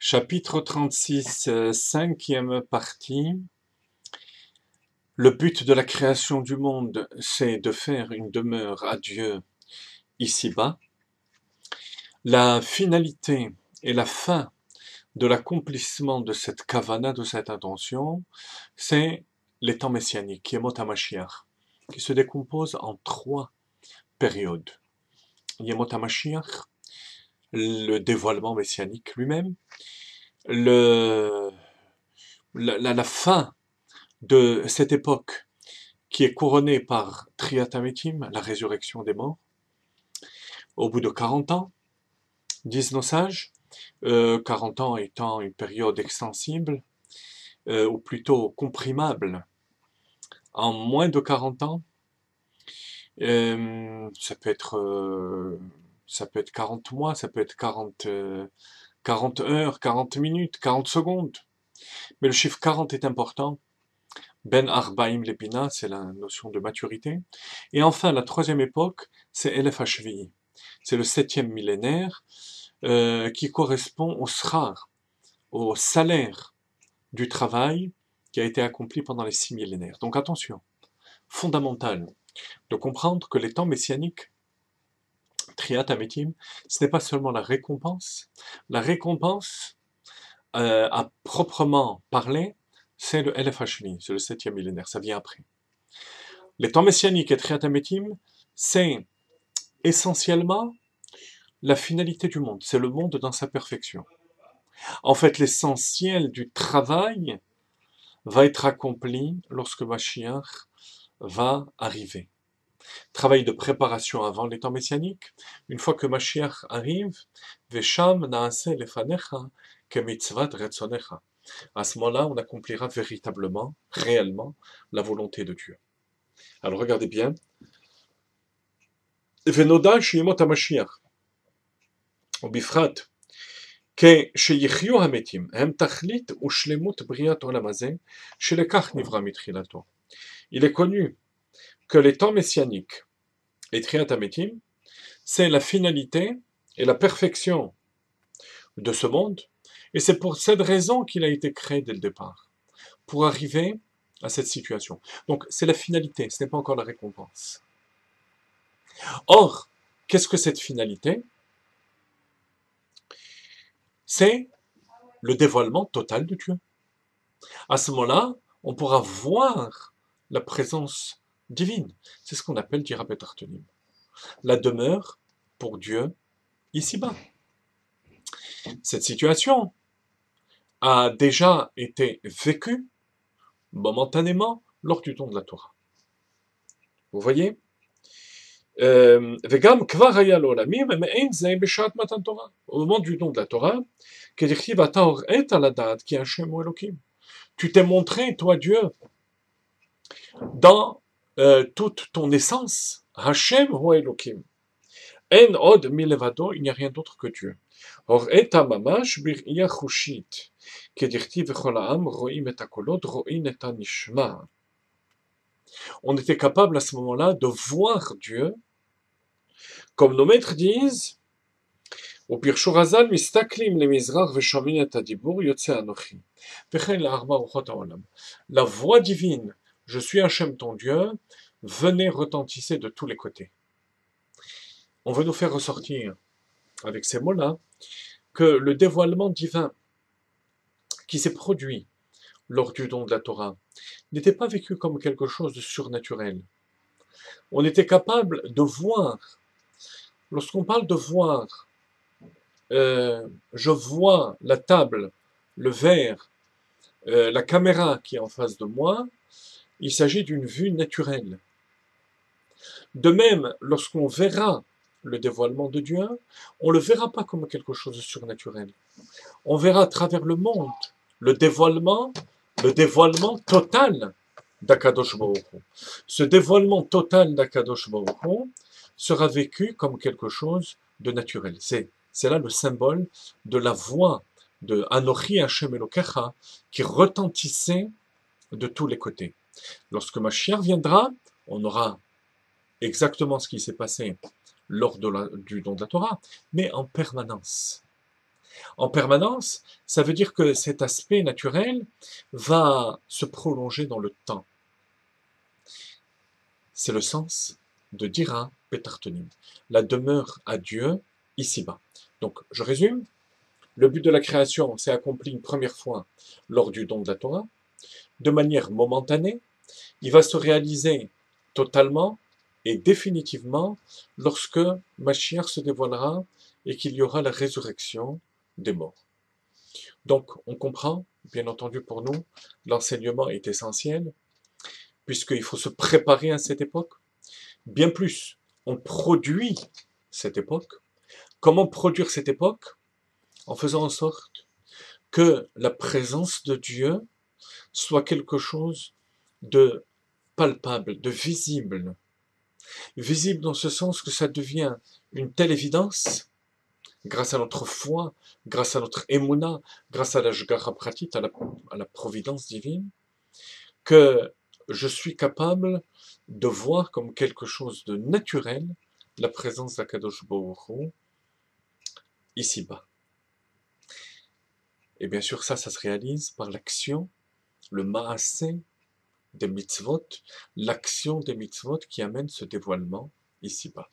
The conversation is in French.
Chapitre 36, cinquième partie. Le but de la création du monde, c'est de faire une demeure à Dieu ici-bas. La finalité et la fin de l'accomplissement de cette kavana, de cette intention, c'est les temps messianiques, Yemot HaMashiach, qui se décompose en trois périodes. Yemot HaMashiach, le dévoilement messianique lui-même, la fin de cette époque qui est couronnée par Triat Ametim, la résurrection des morts, au bout de 40 ans, disent nos sages, 40 ans étant une période extensible, ou plutôt comprimable, en moins de 40 ans, ça peut être 40 mois, ça peut être 40 heures, 40 minutes, 40 secondes, mais le chiffre 40 est important. Ben Arbaim Lepina, c'est la notion de maturité. Et enfin, la troisième époque, c'est Elef Hashvi'i. C'est le 7e millénaire qui correspond au srar, au salaire du travail qui a été accompli pendant les 6 millénaires. Donc attention, fondamental de comprendre que les temps messianiques, Triat Ametim, ce n'est pas seulement la récompense. La récompense, à proprement parler, c'est le Elef Hashvi'i, c'est le 7e millénaire, ça vient après. Les temps messianiques et Triat Ametim, c'est essentiellement la finalité du monde, c'est le monde dans sa perfection. En fait, l'essentiel du travail va être accompli lorsque Mashiach va arriver. Travail de préparation avant les temps messianiques. Une fois que Mashiach arrive, Vesham naase lefanecha kemitzvat retzonecha. À ce moment-là, on accomplira véritablement, réellement, la volonté de Dieu. Alors regardez bien. Venoda sheyemot HaMashiach. ובפרט כשיחיו המתים הם תכלית ושלמות בריאת עולם הזה שלכך נברא מתחילתו. Il est connu que les temps messianiques et Triat Ametim, c'est la finalité et la perfection de ce monde, et c'est pour cette raison qu'il a été créé dès le départ, pour arriver à cette situation. Donc c'est la finalité, ce n'est pas encore la récompense. Or, qu'est-ce que cette finalité? C'est le dévoilement total de Dieu. À ce moment-là, on pourra voir la présence divine. C'est ce qu'on appelle Dirabet Artonim. La demeure pour Dieu ici-bas. Cette situation a déjà été vécue momentanément lors du don de la Torah. Vous voyez? וגם כבר היה לעולמים, מעין זה בשעת מתן תורה. Au moment du don de la Torah, כדכתיב אתה הוראת לדעת כי השם הוא אלוקים. Tu t'es montré, toi Dieu, dans toute ton essence. Hashem hu Elokim. En od milevado, il n'y a rien d'autre que Dieu. הוראת ממש בראייה חושית. כדכתיב וכל העם רואים את הקולות, רואים את הנשמע. On était capable à ce moment-là de voir Dieu, comme nos maîtres disent, ופירשו רז"ל מסתכלים למזרח ושומעים את הדיבור יוצא אנוכי. וכן לארבע רוחות העולם. La voix divine, je suis Hachem ton Dieu, venez retentissez de tous les côtés. On veut nous faire ressortir, avec ces mots-là, que le dévoilement divin qui s'est produit lors du don de la Torah n'était pas vécu comme quelque chose de surnaturel. On était capable de voir. Lorsqu'on parle de voir, je vois la table, le verre, la caméra qui est en face de moi, il s'agit d'une vue naturelle. De même, lorsqu'on verra le dévoilement de Dieu, on ne le verra pas comme quelque chose de surnaturel. On verra à travers le monde le dévoilement total d'Akadosh Baruch Hu. Ce dévoilement total d'Akadosh Baruch Hu sera vécu comme quelque chose de naturel. C'est là le symbole de la voix de Anochi Hashem Elokecha qui retentissait de tous les côtés. Lorsque Mashiach viendra, on aura exactement ce qui s'est passé lors du don de la Torah, mais en permanence. En permanence, ça veut dire que cet aspect naturel va se prolonger dans le temps. C'est le sens de Dira Petartonim, la demeure à Dieu ici-bas. Donc, je résume. Le but de la création s'est accompli une première fois lors du don de la Torah, de manière momentanée. Il va se réaliser totalement et définitivement lorsque Mashiach se dévoilera et qu'il y aura la résurrection des morts. Donc, on comprend, bien entendu pour nous, l'enseignement est essentiel, puisqu'il faut se préparer à cette époque. Bien plus, on produit cette époque. Comment produire cette époque? En faisant en sorte que la présence de Dieu soit quelque chose de palpable, de visible. Visible dans ce sens que ça devient une telle évidence, grâce à notre foi, grâce à notre émouna, grâce à la Shgara Pratit, à la providence divine, que je suis capable de voir comme quelque chose de naturel la présence d'Akadosh Baruch Hu ici-bas. Et bien sûr, ça se réalise par l'action, le maasé des mitzvot, l'action des mitzvot qui amène ce dévoilement ici-bas.